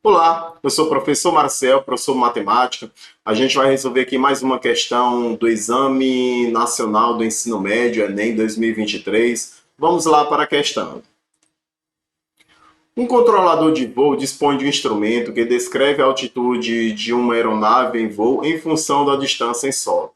Olá, eu sou o professor Marcel, professor de matemática. A gente vai resolver aqui mais uma questão do Exame Nacional do Ensino Médio, Enem 2023. Vamos lá para a questão. Um controlador de voo dispõe de um instrumento que descreve a altitude de uma aeronave em voo em função da distância em solo.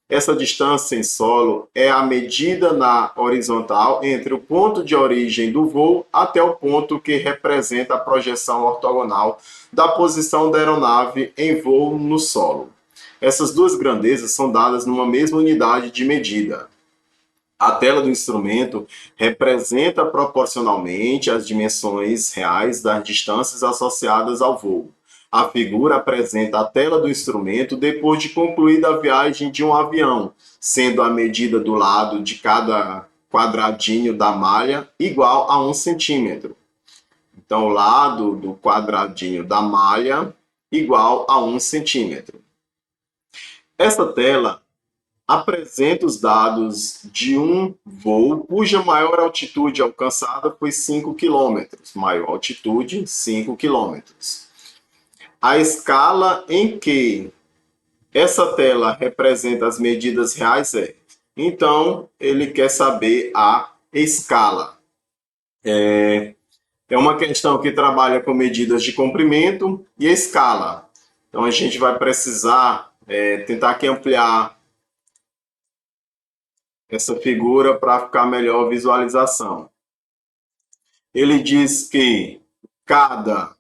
Essa distância em solo é a medida na horizontal entre o ponto de origem do voo até o ponto que representa a projeção ortogonal da posição da aeronave em voo no solo. Essas duas grandezas são dadas numa mesma unidade de medida. A tela do instrumento representa proporcionalmente as dimensões reais das distâncias associadas ao voo. A figura apresenta a tela do instrumento depois de concluída a viagem de um avião, sendo a medida do lado de cada quadradinho da malha igual a 1 centímetro. Então, o lado do quadradinho da malha igual a 1 centímetro. Essa tela apresenta os dados de um voo cuja maior altitude alcançada foi 5 km. Maior altitude, 5 km. A escala em que essa tela representa as medidas reais é. Então, ele quer saber a escala. É uma questão que trabalha com medidas de comprimento e escala. Então, a gente vai precisar tentar aqui ampliar essa figura para ficar melhor a visualização. Ele diz que cada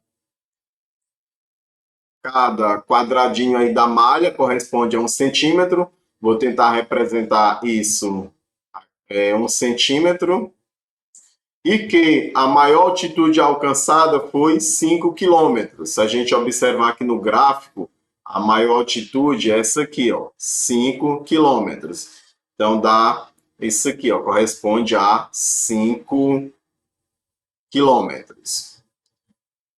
quadradinho aí da malha corresponde a 1 centímetro. Vou tentar representar isso 1 centímetro. E que a maior altitude alcançada foi 5 quilômetros. Se a gente observar aqui no gráfico, a maior altitude é essa aqui, ó, 5 quilômetros. Então, dá isso aqui, ó, corresponde a 5 quilômetros.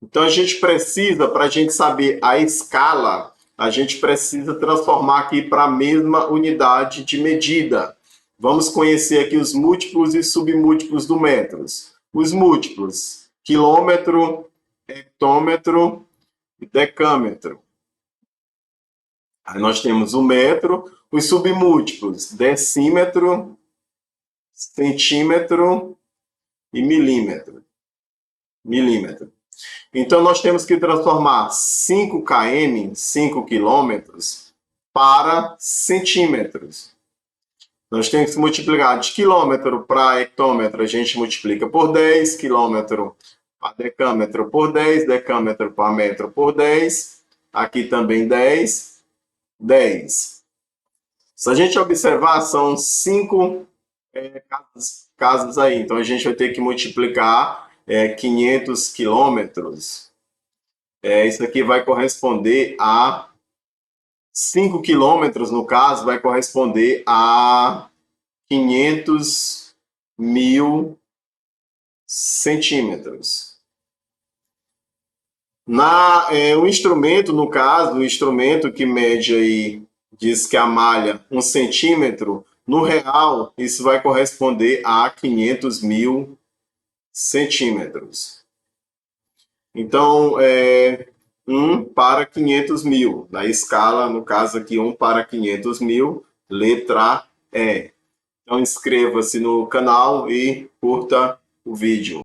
Então, a gente precisa, para a gente saber a escala, a gente precisa transformar aqui para a mesma unidade de medida. Vamos conhecer aqui os múltiplos e submúltiplos do metros. Os múltiplos, quilômetro, hectômetro e decâmetro. Aí nós temos o metro, os submúltiplos, decímetro, centímetro e milímetro. Então, nós temos que transformar 5 km, 5 quilômetros, para centímetros. Nós temos que multiplicar de quilômetro para hectômetro, a gente multiplica por 10, quilômetro para decâmetro por 10, decâmetro para metro por 10, aqui também 10, 10. Se a gente observar, são 5 casas aí, então a gente vai ter que multiplicar 500 quilômetros. Isso aqui vai corresponder a 5 quilômetros, no caso, vai corresponder a 500 mil centímetros. O instrumento, no caso, o instrumento que mede aí, diz que a malha 1 centímetro, no real, isso vai corresponder a 500 mil centímetros. Então, 1 para 500 mil. Na escala, no caso aqui, 1 para 500 mil, letra E. Então, inscreva-se no canal e curta o vídeo.